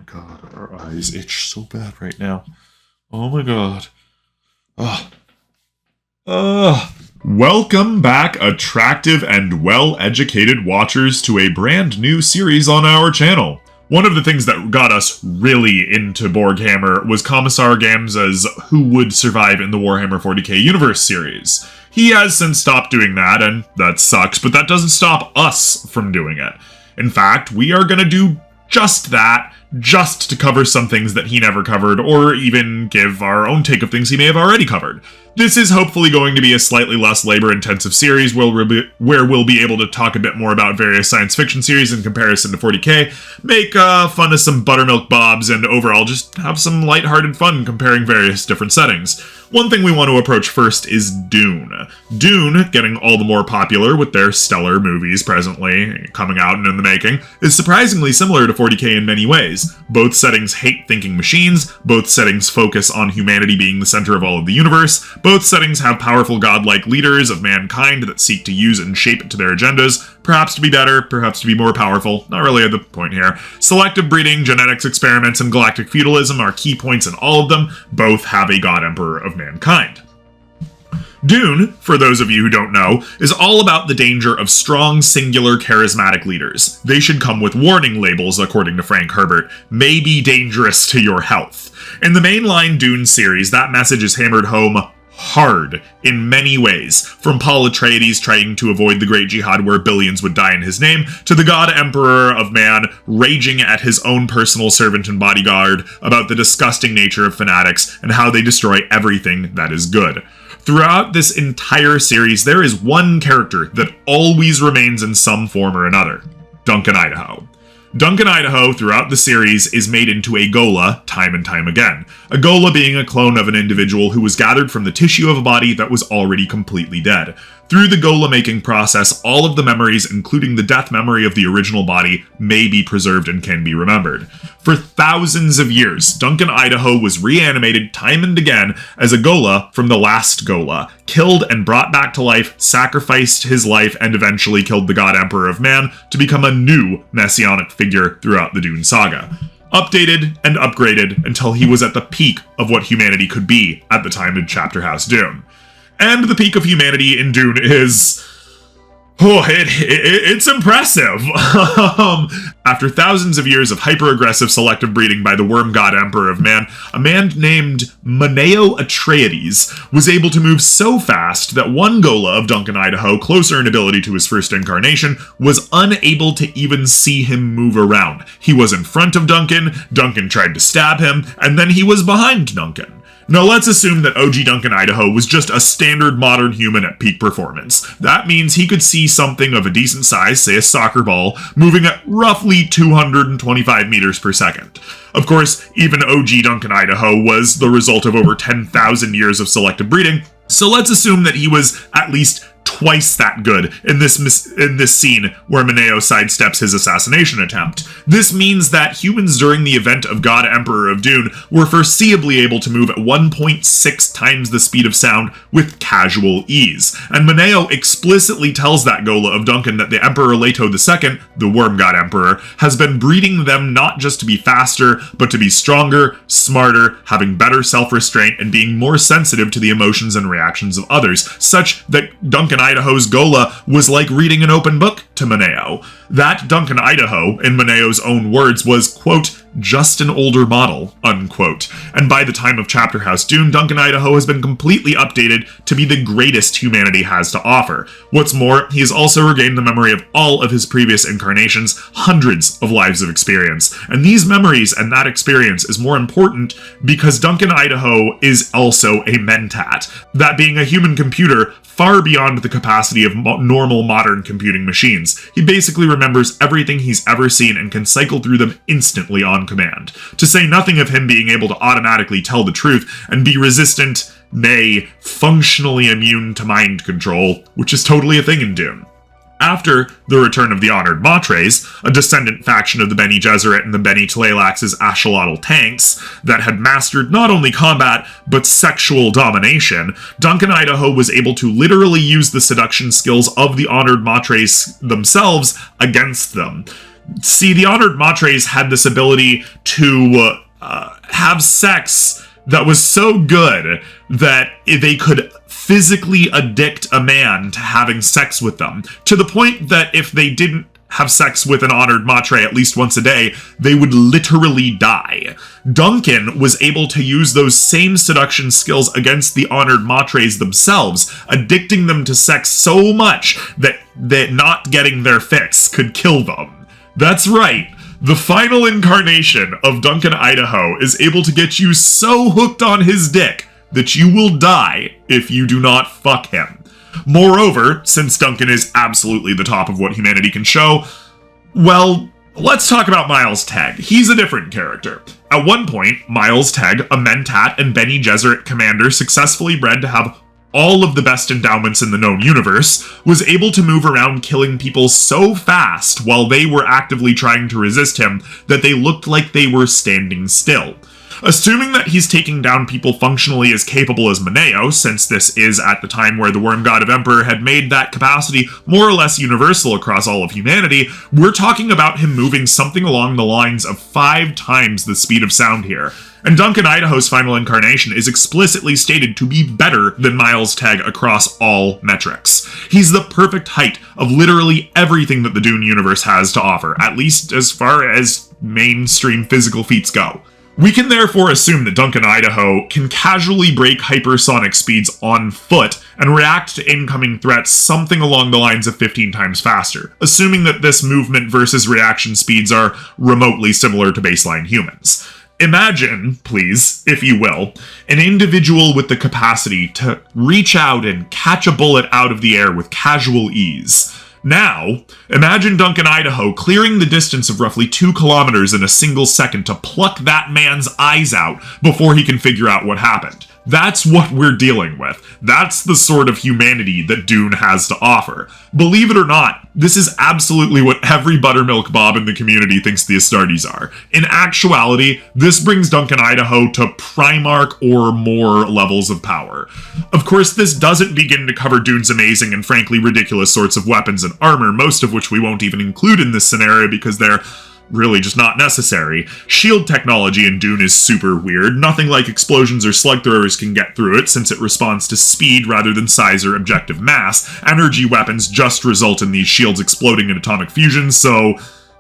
my god, our eyes itch so bad right now. Oh my god. Welcome back, attractive and well-educated watchers, to a brand new series on our channel. One of the things that got us really into Warhammer was Commissar Gamza's Who Would Survive in the Warhammer 40k Universe series. He has since stopped doing that, and that sucks, but that doesn't stop us from doing it. In fact, we are gonna do just that, just to cover some things that he never covered, or even give our own take of things he may have already covered. This is hopefully going to be a slightly less labor-intensive series where we'll be able to talk a bit more about various science fiction series in comparison to 40k, make fun of some buttermilk bobs, and overall just have some lighthearted fun comparing various different settings. One thing we want to approach first is Dune. Dune, getting all the more popular with their stellar movies presently coming out and in the making, is surprisingly similar to 40k in many ways. Both settings hate thinking machines, both settings focus on humanity being the center of all of the universe, both settings have powerful godlike leaders of mankind that seek to use and shape it to their agendas, perhaps to be better, perhaps to be more powerful, not really the point here. Selective breeding, genetics experiments, and galactic feudalism are key points in all of them. Both have a god emperor of mankind. Dune, for those of you who don't know, is all about the danger of strong, singular, charismatic leaders. They should come with warning labels, according to Frank Herbert, may be dangerous to your health. In the mainline Dune series, that message is hammered home hard in many ways, from Paul Atreides trying to avoid the Great Jihad where billions would die in his name, to the God Emperor of Man raging at his own personal servant and bodyguard about the disgusting nature of fanatics and how they destroy everything that is good. Throughout this entire series, there is one character that always remains in some form or another: Duncan Idaho. Duncan Idaho, throughout the series, is made into a Ghola time and time again. A Ghola being a clone of an individual who was gathered from the tissue of a body that was already completely dead. Through the Ghola making process, all of the memories, including the death memory of the original body, may be preserved and can be remembered. For thousands of years, Duncan Idaho was reanimated time and again as a Ghola from the last Ghola, killed and brought back to life, sacrificed his life, and eventually killed the God Emperor of Man to become a new messianic figure throughout the Dune saga. Updated and upgraded until he was at the peak of what humanity could be at the time of Chapter House Dune. And the peak of humanity in Dune is... it's impressive. After thousands of years of hyper-aggressive selective breeding by the worm god emperor of man, a man named NOW Atreides was able to move so fast that one Ghola of Duncan Idaho, closer in ability to his first incarnation, was unable to even see him move around. He was in front of Duncan, Duncan tried to stab him, and then he was behind Duncan. Now let's assume that OG Duncan Idaho was just a standard modern human at peak performance. That means he could see something of a decent size, say a soccer ball, moving at roughly 225 meters per second. Of course, even OG Duncan Idaho was the result of over 10,000 years of selective breeding, so let's assume that he was at least twice that good in this scene where NOW sidesteps his assassination attempt. This means that humans during the event of God Emperor of Dune were foreseeably able to move at 1.6 times the speed of sound with casual ease. And NOW explicitly tells that Ghola of Duncan that the Emperor Leto II, the Worm God Emperor, has been breeding them not just to be faster, but to be stronger, smarter, having better self-restraint, and being more sensitive to the emotions and reactions of others, such that Duncan Idaho's Ghola was like reading an open book to NOW. That Duncan Idaho, in NOW's own words, was, quote, just an older model, unquote. And by the time of Chapter House Dune, Duncan Idaho has been completely updated to be the greatest humanity has to offer. What's more, he has also regained the memory of all of his previous incarnations, hundreds of lives of experience. And these memories and that experience is more important because Duncan Idaho is also a mentat. That being a human computer far beyond the capacity of normal modern computing machines. He basically remembers everything he's ever seen and can cycle through them instantly on command. To say nothing of him being able to automatically tell the truth and be resistant, nay, functionally immune to mind control, which is totally a thing in Dune. After the return of the Honored Matres, a descendant faction of the Bene Gesserit and the Bene Tleilax's Axolotl tanks that had mastered not only combat, but sexual domination, Duncan Idaho was able to literally use the seduction skills of the Honored Matres themselves against them. See, the Honored Matres had this ability to have sex that was so good that they could physically addict a man to having sex with them, to the point that if they didn't have sex with an Honored Matre at least once a day, they would literally die. Duncan was able to use those same seduction skills against the Honored Matres themselves, addicting them to sex so much that not getting their fix could kill them. That's right. The final incarnation of Duncan Idaho is able to get you so hooked on his dick that you will die if you do not fuck him. Moreover, since Duncan is absolutely the top of what humanity can show, well, let's talk about Miles Teg. He's a different character. At one point, Miles Teg, a Mentat and Bene Gesserit commander successfully bred to have all of the best endowments in the known universe, was able to move around killing people so fast while they were actively trying to resist him that they looked like they were standing still. Assuming that he's taking down people functionally as capable as Mineo, since this is at the time where the Worm God of Emperor had made that capacity more or less universal across all of humanity, we're talking about him moving something along the lines of 5 times the speed of sound here. And Duncan Idaho's final incarnation is explicitly stated to be better than Miles Teg across all metrics. He's the perfect height of literally everything that the Dune universe has to offer, at least as far as mainstream physical feats go. We can therefore assume that Duncan Idaho can casually break hypersonic speeds on foot and react to incoming threats something along the lines of 15 times faster, assuming that this movement versus reaction speeds are remotely similar to baseline humans. Imagine, please, if you will, an individual with the capacity to reach out and catch a bullet out of the air with casual ease. Now, imagine Duncan Idaho clearing the distance of roughly 2 kilometers in a single second to pluck that man's eyes out before he can figure out what happened. That's what we're dealing with. That's the sort of humanity that Dune has to offer. Believe it or not, this is absolutely what every buttermilk Bob in the community thinks the Astartes are. In actuality, this brings Duncan Idaho to Primarch or more levels of power. Of course, this doesn't begin to cover Dune's amazing and frankly ridiculous sorts of weapons and armor, most of which we won't even include in this scenario because they're really just not necessary. Shield technology in Dune is super weird. Nothing like explosions or slug throwers can get through it, since it responds to speed rather than size or objective mass. Energy weapons just result in these shields exploding in atomic fusion, so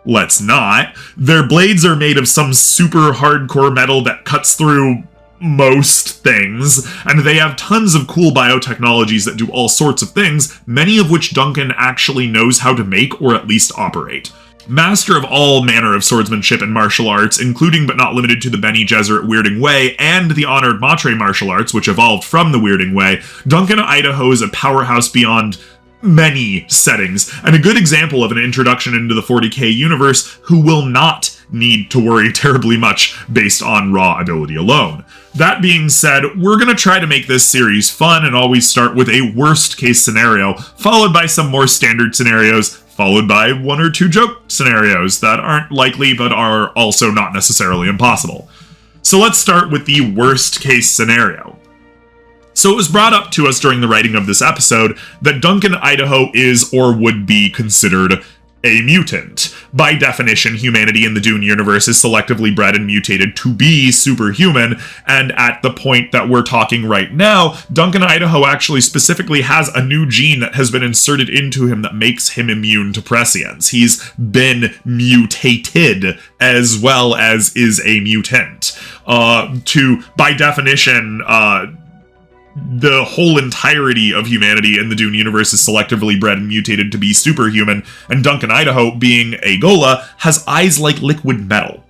let's not. Their blades are made of some super hardcore metal that cuts through most things, and they have tons of cool biotechnologies that do all sorts of things, many of which Duncan actually knows how to make or at least operate. Master of all manner of swordsmanship and martial arts, including but not limited to the Bene Gesserit Weirding Way and the Honored Matre martial arts, which evolved from the Weirding Way, Duncan Idaho is a powerhouse beyond many settings, and a good example of an introduction into the 40k universe who will not need to worry terribly much based on raw ability alone. That being said, we're going to try to make this series fun and always start with a worst case scenario, followed by some more standard scenarios, followed by 1 or 2 joke scenarios that aren't likely but are also not necessarily impossible. So let's start with the worst case scenario. So it was brought up to us during the writing of this episode that Duncan Idaho is or would be considered a mutant. By definition, humanity in the Dune universe is selectively bred and mutated to be superhuman, and at the point that we're talking right now, Duncan Idaho actually specifically has a new gene that has been inserted into him that makes him immune to prescience. He's been mutated as well as is a mutant. By definition, the whole entirety of humanity in the Dune universe is selectively bred and mutated to be superhuman, and Duncan Idaho, being a Gola, has eyes like liquid metal.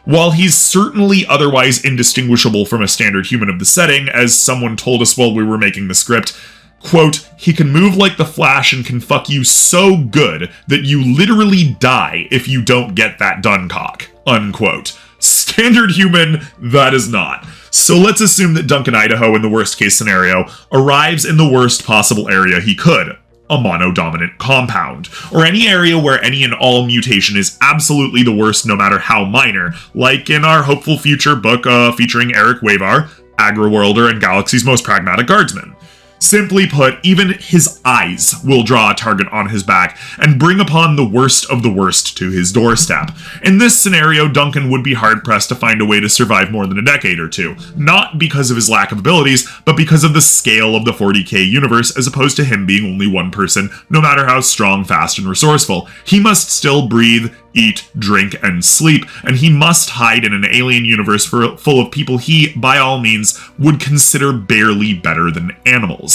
While he's certainly otherwise indistinguishable from a standard human of the setting, as someone told us while we were making the script, quote, he can move like the Flash and can fuck you so good that you literally die if you don't get that done cock, unquote. Standard human, that is not. So let's assume that Duncan Idaho, in the worst case scenario, arrives in the worst possible area he could, a monodominant compound, or any area where any and all mutation is absolutely the worst no matter how minor, like in our hopeful future book featuring Eric Wavar, Agri-Worlder, and Galaxy's Most Pragmatic Guardsman. Simply put, even his eyes will draw a target on his back and bring upon the worst of the worst to his doorstep. In this scenario, Duncan would be hard-pressed to find a way to survive more than a decade or two, not because of his lack of abilities, but because of the scale of the 40k universe as opposed to him being only one person, no matter how strong, fast, and resourceful. He must still breathe, eat, drink, and sleep, and he must hide in an alien universe full of people he, by all means, would consider barely better than animals.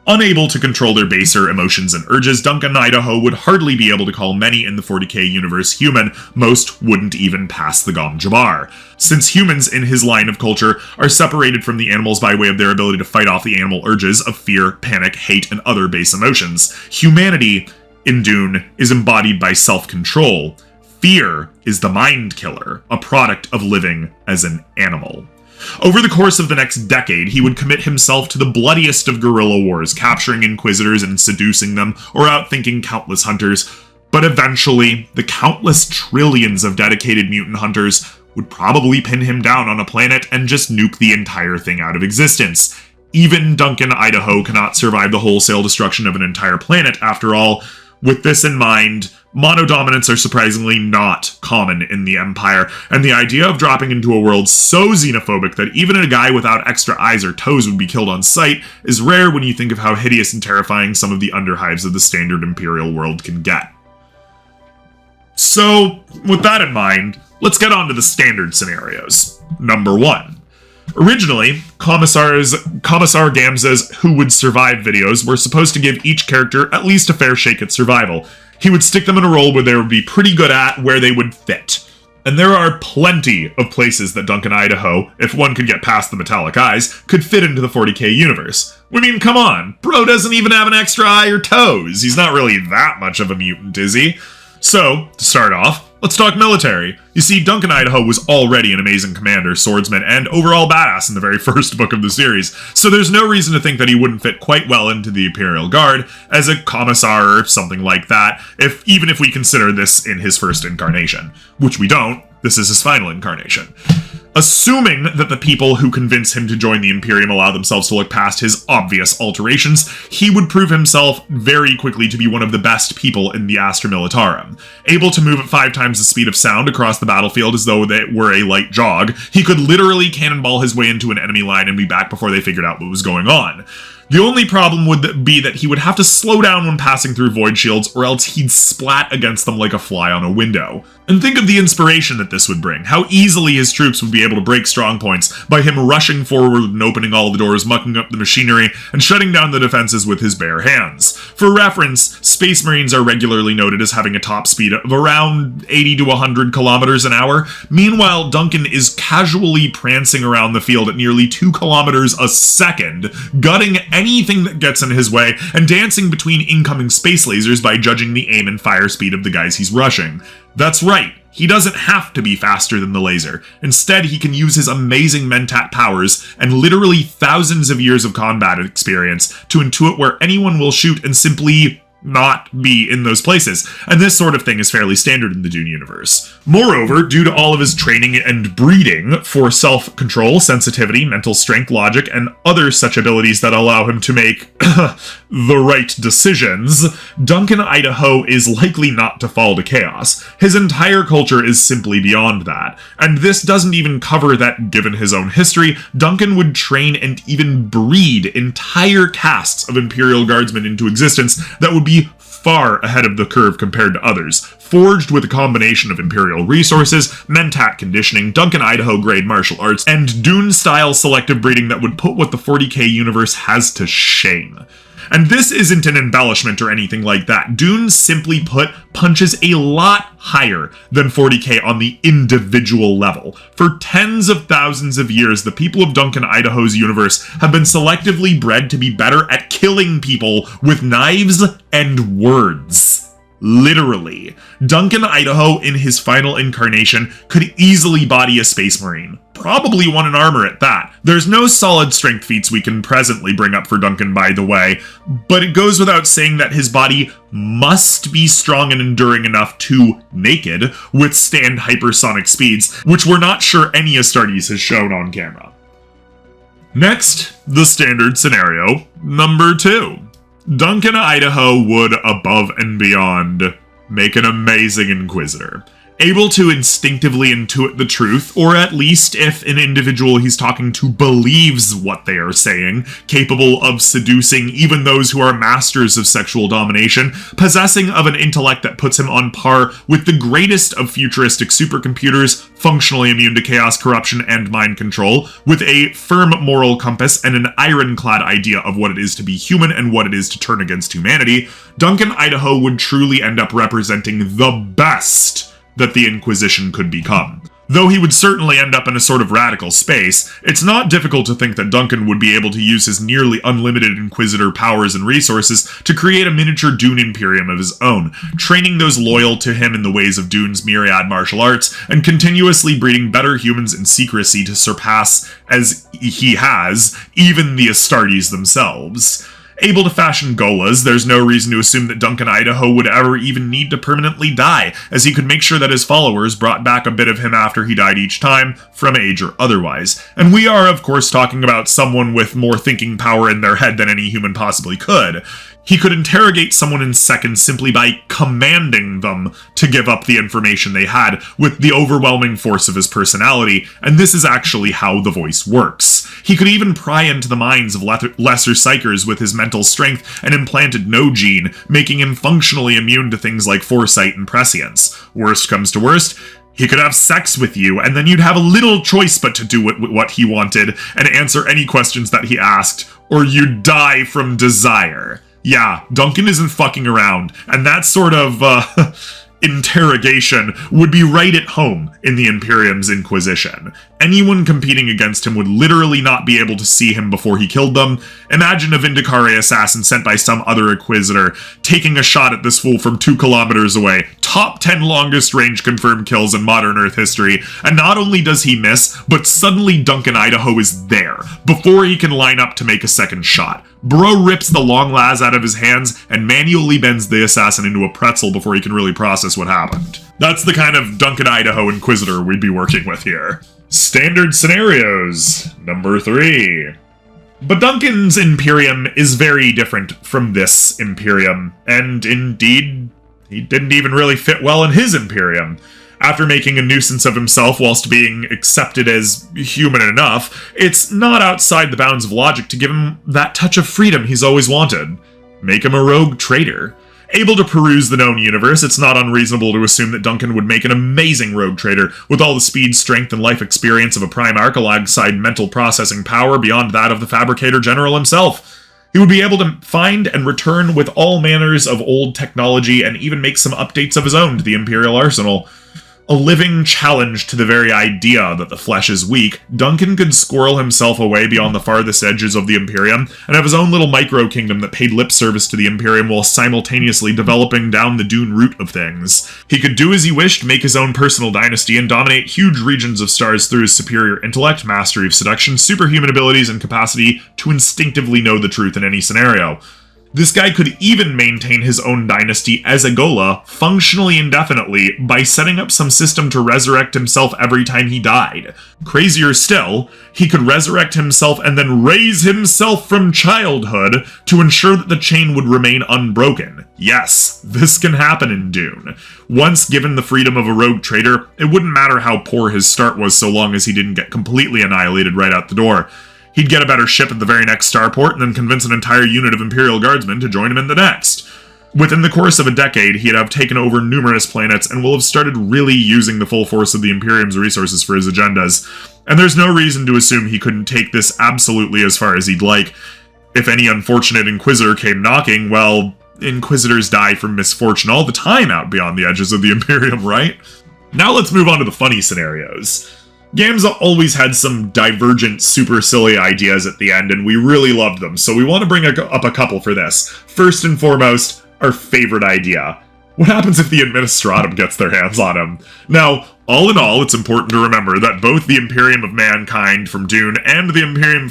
Unable to control their baser emotions and urges, Duncan Idaho would hardly be able to call many in the 40k universe human. Most wouldn't even pass the Gamza bar. Since humans in his line of culture are separated from the animals by way of their ability to fight off the animal urges of fear, panic, hate, and other base emotions, humanity in Dune is embodied by self-control. Fear is the mind killer, a product of living as an animal. Over the course of the next decade, he would commit himself to the bloodiest of guerrilla wars, capturing inquisitors and seducing them, or outthinking countless hunters. But eventually, the countless trillions of dedicated mutant hunters would probably pin him down on a planet and just nuke the entire thing out of existence. Even Duncan Idaho cannot survive the wholesale destruction of an entire planet, after all. With this in mind, monodominants are surprisingly not common in the Empire, and the idea of dropping into a world so xenophobic that even a guy without extra eyes or toes would be killed on sight is rare when you think of how hideous and terrifying some of the underhives of the standard Imperial world can get. So, with that in mind, let's get on to the standard scenarios. Number 1. Originally, Commissar Gamza's Who Would Survive videos were supposed to give each character at least a fair shake at survival. He would stick them in a role where they would be pretty good at, where they would fit. And there are plenty of places that Duncan Idaho, if one could get past the metallic eyes, could fit into the 40k universe. I mean, come on, bro doesn't even have an extra eye or toes. He's not really that much of a mutant, is he? So, to start off, let's talk military. You see, Duncan Idaho was already an amazing commander, swordsman, and overall badass in the very first book of the series, so there's no reason to think that he wouldn't fit quite well into the Imperial Guard as a commissar or something like that, even if we consider this in his first incarnation. Which we don't. This is his final incarnation. Assuming that the people who convince him to join the Imperium allow themselves to look past his obvious alterations, he would prove himself very quickly to be one of the best people in the Astra Militarum. Able to move at 5 times the speed of sound across the battlefield as though they were a light jog, he could literally cannonball his way into an enemy line and be back before they figured out what was going on. The only problem would be that he would have to slow down when passing through void shields, or else he'd splat against them like a fly on a window. And think of the inspiration that this would bring, how easily his troops would be able to break strong points by him rushing forward and opening all the doors, mucking up the machinery, and shutting down the defenses with his bare hands. For reference, Space Marines are regularly noted as having a top speed of around 80 to 100 kilometers an hour. Meanwhile, Duncan is casually prancing around the field at nearly 2 kilometers a second, gutting anything that gets in his way, and dancing between incoming space lasers by judging the aim and fire speed of the guys he's rushing. That's right, he doesn't have to be faster than the laser. Instead, he can use his amazing mentat powers and literally thousands of years of combat experience to intuit where anyone will shoot and simply not be in those places, and this sort of thing is fairly standard in the Dune universe. Moreover, due to all of his training and breeding for self-control, sensitivity, mental strength, logic, and other such abilities that allow him to make the right decisions, Duncan Idaho is likely not to fall to chaos. His entire culture is simply beyond that, and this doesn't even cover that, given his own history, Duncan would train and even breed entire castes of Imperial Guardsmen into existence that would be far ahead of the curve compared to others. Forged with a combination of Imperial resources, mentat conditioning, Duncan Idaho grade martial arts, and Dune-style selective breeding that would put what the 40k universe has to shame. And this isn't an embellishment or anything like that. Dune, simply put, punches a lot higher than 40k on the individual level. For tens of thousands of years, the people of Duncan Idaho's universe have been selectively bred to be better at killing people with knives and words. Literally. Duncan Idaho, in his final incarnation, could easily body a Space Marine. Probably one in armor at that. There's no solid strength feats we can presently bring up for Duncan, by the way, but it goes without saying that his body must be strong and enduring enough to, naked, withstand hypersonic speeds, which we're not sure any Astartes has shown on camera. Next, the standard scenario, number 2. Duncan Idaho would, above and beyond, make an amazing Inquisitor. Able to instinctively intuit the truth, or at least if an individual he's talking to believes what they are saying, capable of seducing even those who are masters of sexual domination, possessing of an intellect that puts him on par with the greatest of futuristic supercomputers, functionally immune to chaos, corruption, and mind control, with a firm moral compass and an ironclad idea of what it is to be human and what it is to turn against humanity, Duncan Idaho would truly end up representing the best that the Inquisition could become. Though he would certainly end up in a sort of radical space, it's not difficult to think that Duncan would be able to use his nearly unlimited Inquisitor powers and resources to create a miniature Dune Imperium of his own, training those loyal to him in the ways of Dune's myriad martial arts, and continuously breeding better humans in secrecy to surpass, as he has, even the Astartes themselves. Able to fashion Golas, there's no reason to assume that Duncan Idaho would ever even need to permanently die, as he could make sure that his followers brought back a bit of him after he died each time, from age or otherwise. And we are, of course, talking about someone with more thinking power in their head than any human possibly could. He could interrogate someone in seconds simply by commanding them to give up the information they had with the overwhelming force of his personality, and this is actually how the voice works. He could even pry into the minds of lesser psychers with his mental strength and implanted no gene, making him functionally immune to things like foresight and prescience. Worst comes to worst, he could have sex with you, and then you'd have a little choice but to do what he wanted and answer any questions that he asked, or you'd die from desire. Yeah, Duncan isn't fucking around, and that sort of, interrogation would be right at home in the Imperium's Inquisition. Anyone competing against him would literally not be able to see him before he killed them. Imagine a Vindicare assassin sent by some other Inquisitor taking a shot at this fool from 2 kilometers away. Top 10 longest range confirmed kills in modern Earth history, and not only does he miss, but suddenly Duncan Idaho is there, before he can line up to make a second shot. Bro rips the long las out of his hands and manually bends the assassin into a pretzel before he can really process what happened. That's the kind of Duncan Idaho Inquisitor we'd be working with here. Standard scenarios, number 3. But Duncan's Imperium is very different from this Imperium, and indeed, he didn't even really fit well in his Imperium. After making a nuisance of himself whilst being accepted as human enough, it's not outside the bounds of logic to give him that touch of freedom he's always wanted. Make him a rogue traitor. Able to peruse the known universe, it's not unreasonable to assume that Duncan would make an amazing rogue trader, with all the speed, strength, and life experience of a Primarch alongside mental processing power beyond that of the Fabricator General himself. He would be able to find and return with all manners of old technology and even make some updates of his own to the Imperial arsenal. A living challenge to the very idea that the flesh is weak, Duncan could squirrel himself away beyond the farthest edges of the Imperium and have his own little micro-kingdom that paid lip service to the Imperium while simultaneously developing down the Dune route of things. He could do as he wished, make his own personal dynasty, and dominate huge regions of stars through his superior intellect, mastery of seduction, superhuman abilities, and capacity to instinctively know the truth in any scenario. This guy could even maintain his own dynasty as a Gola, functionally indefinitely, by setting up some system to resurrect himself every time he died. Crazier still, he could resurrect himself and then raise himself from childhood to ensure that the chain would remain unbroken. Yes, this can happen in Dune. Once given the freedom of a rogue trader, it wouldn't matter how poor his start was so long as he didn't get completely annihilated right out the door. He'd get a better ship at the very next starport and then convince an entire unit of Imperial Guardsmen to join him in the next. Within the course of a decade, he'd have taken over numerous planets and will have started really using the full force of the Imperium's resources for his agendas. And there's no reason to assume he couldn't take this absolutely as far as he'd like. If any unfortunate Inquisitor came knocking, well, Inquisitors die from misfortune all the time out beyond the edges of the Imperium, right? Now let's move on to the funny scenarios. Gamza always had some divergent, super silly ideas at the end, and we really loved them, so we want to bring up a couple for this. First and foremost, our favorite idea. What happens if the Administratum gets their hands on him? Now, all in all, it's important to remember that both the Imperium of Mankind from Dune and the Imperium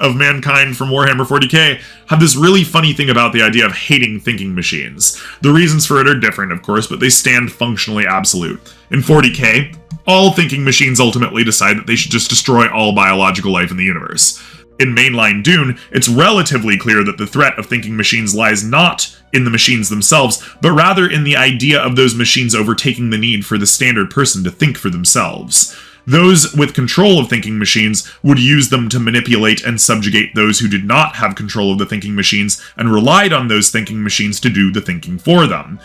of Mankind from Warhammer 40k have this really funny thing about the idea of hating thinking machines. The reasons for it are different, of course, but they stand functionally absolute. In 40k, all thinking machines ultimately decide that they should just destroy all biological life in the universe. In mainline Dune, it's relatively clear that the threat of thinking machines lies not in the machines themselves, but rather in the idea of those machines overtaking the need for the standard person to think for themselves. Those with control of thinking machines would use them to manipulate and subjugate those who did not have control of the thinking machines and relied on those thinking machines to do the thinking for them.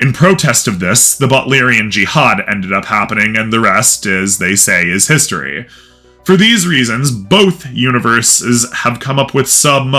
In protest of this, the Butlerian Jihad ended up happening, and the rest, as they say, is history. For these reasons, both universes have come up with some,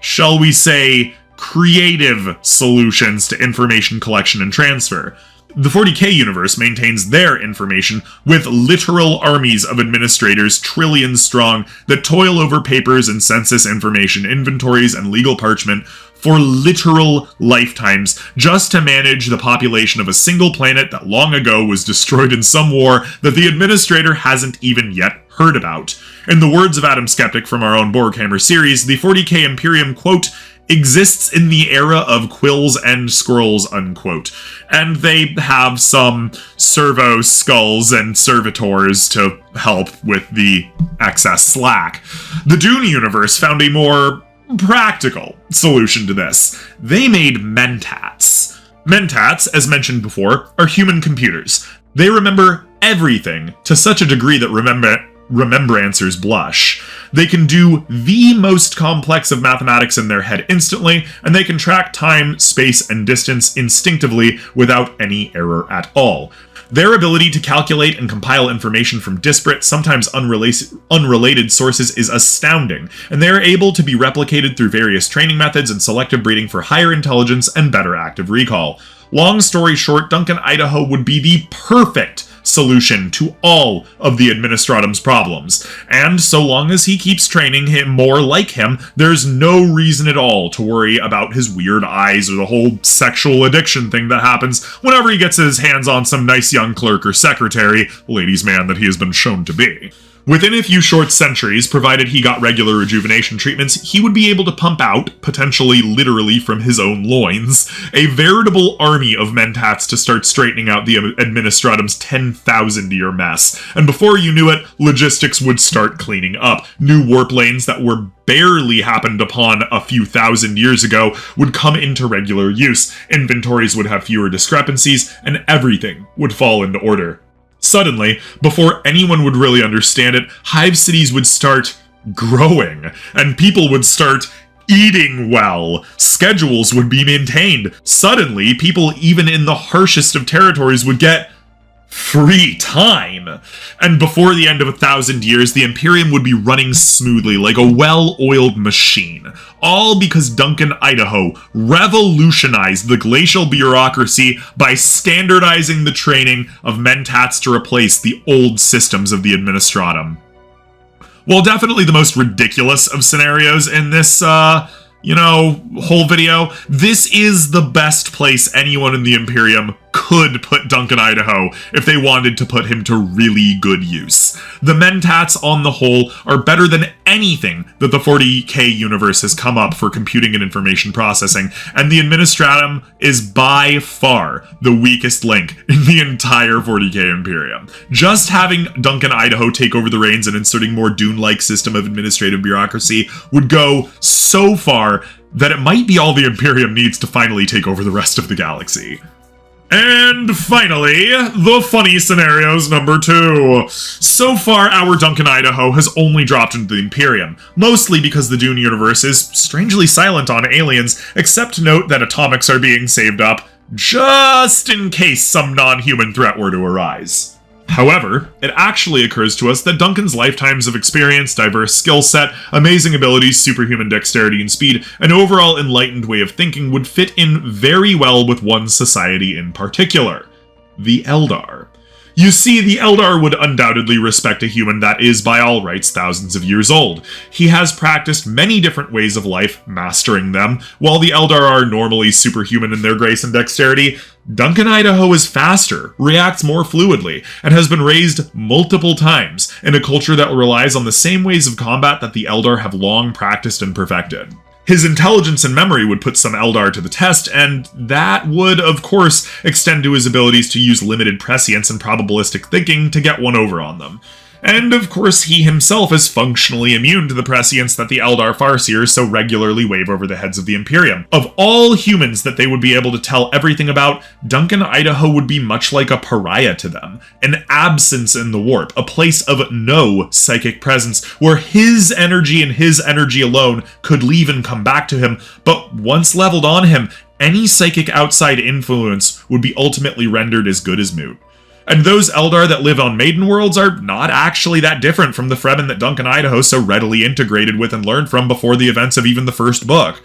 shall we say, creative solutions to information collection and transfer. The 40k universe maintains their information with literal armies of administrators, trillions strong, that toil over papers and census information, inventories, and legal parchment for literal lifetimes just to manage the population of a single planet that long ago was destroyed in some war that the administrator hasn't even yet heard about. In the words of Adam Skeptic from our own Borghammer series, the 40k Imperium, quote, exists in the era of quills and scrolls, unquote. And they have some servo skulls and servitors to help with the excess slack. The Dune universe found a more practical solution to this. They made mentats. Mentats, as mentioned before, are human computers. They remember everything to such a degree that remembrancers blush. They can do the most complex of mathematics in their head instantly, and they can track time, space, and distance instinctively without any error at all. Their ability to calculate and compile information from disparate, sometimes unrelated sources is astounding, and they are able to be replicated through various training methods and selective breeding for higher intelligence and better active recall. Long story short, Duncan Idaho would be the perfect solution to all of the Administratum's problems, and so long as he keeps training him more like him, there's no reason at all to worry about his weird eyes or the whole sexual addiction thing that happens whenever he gets his hands on some nice young clerk or secretary, ladies' man that he has been shown to be. Within a few short centuries, provided he got regular rejuvenation treatments, he would be able to pump out, potentially literally from his own loins, a veritable army of mentats to start straightening out the Administratum's 10,000-year mess. And before you knew it, logistics would start cleaning up. New warp lanes that were barely happened upon a few thousand years ago would come into regular use. Inventories would have fewer discrepancies, and everything would fall into order. Suddenly, before anyone would really understand it, hive cities would start growing, and people would start eating well. Schedules would be maintained. Suddenly, people even in the harshest of territories would get free time. And before the end of 1,000 years, the Imperium would be running smoothly like a well-oiled machine. All because Duncan Idaho revolutionized the glacial bureaucracy by standardizing the training of mentats to replace the old systems of the Administratum. Well, definitely the most ridiculous of scenarios in this, whole video, this is the best place anyone in the Imperium could put Duncan Idaho if they wanted to put him to really good use. The mentats, on the whole, are better than anything that the 40k universe has come up for computing and information processing, and the Administratum is by far the weakest link in the entire 40k Imperium. Just having Duncan Idaho take over the reins and inserting more Dune-like system of administrative bureaucracy would go so far that it might be all the Imperium needs to finally take over the rest of the galaxy. And finally, the funny scenarios number 2. So far, our Duncan Idaho has only dropped into the Imperium, mostly because the Dune universe is strangely silent on aliens, except to note that atomics are being saved up just in case some non-human threat were to arise. However, it actually occurs to us that Duncan's lifetimes of experience, diverse skill set, amazing abilities, superhuman dexterity and speed, and overall enlightened way of thinking would fit in very well with one society in particular, the Eldar. You see, the Eldar would undoubtedly respect a human that is, by all rights, thousands of years old. He has practiced many different ways of life, mastering them. While the Eldar are normally superhuman in their grace and dexterity, Duncan Idaho is faster, reacts more fluidly, and has been raised multiple times in a culture that relies on the same ways of combat that the Eldar have long practiced and perfected. His intelligence and memory would put some Eldar to the test, and that would, of course, extend to his abilities to use limited prescience and probabilistic thinking to get one over on them. And of course, he himself is functionally immune to the prescience that the Eldar Farseers so regularly wave over the heads of the Imperium. Of all humans that they would be able to tell everything about, Duncan Idaho would be much like a pariah to them, an absence in the warp, a place of no psychic presence, where his energy and his energy alone could leave and come back to him, but once leveled on him, any psychic outside influence would be ultimately rendered as good as moot. And those Eldar that live on Maiden Worlds are not actually that different from the Fremen that Duncan Idaho so readily integrated with and learned from before the events of even the first book.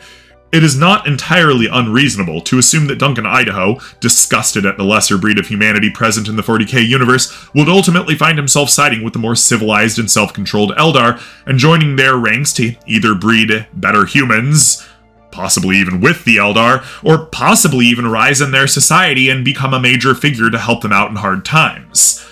It is not entirely unreasonable to assume that Duncan Idaho, disgusted at the lesser breed of humanity present in the 40k universe, would ultimately find himself siding with the more civilized and self-controlled Eldar, and joining their ranks to either breed better humans, possibly even with the Eldar, or possibly even rise in their society and become a major figure to help them out in hard times.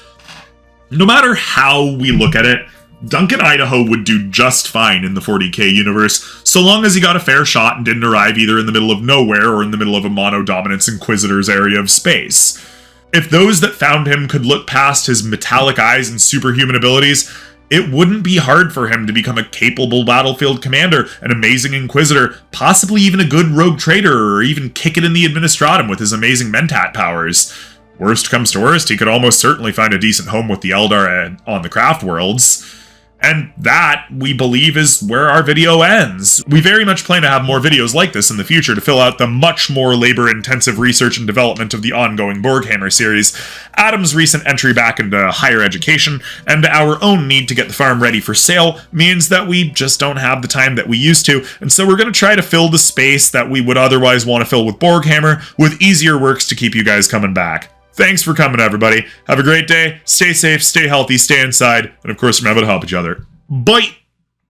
No matter how we look at it, Duncan Idaho would do just fine in the 40k universe, so long as he got a fair shot and didn't arrive either in the middle of nowhere or in the middle of a mono-dominance Inquisitor's area of space. If those that found him could look past his metallic eyes and superhuman abilities, it wouldn't be hard for him to become a capable battlefield commander, an amazing Inquisitor, possibly even a good rogue trader, or even kick it in the Administratum with his amazing Mentat powers. Worst comes to worst, he could almost certainly find a decent home with the Eldar on the Craft Worlds. And that, we believe, is where our video ends. We very much plan to have more videos like this in the future to fill out the much more labor-intensive research and development of the ongoing Borghammer series, Adam's recent entry back into higher education, and our own need to get the farm ready for sale means that we just don't have the time that we used to, and so we're going to try to fill the space that we would otherwise want to fill with Borghammer with easier works to keep you guys coming back. Thanks for coming, everybody. Have a great day. Stay safe, stay healthy, stay inside, and of course, remember to help each other. Bye!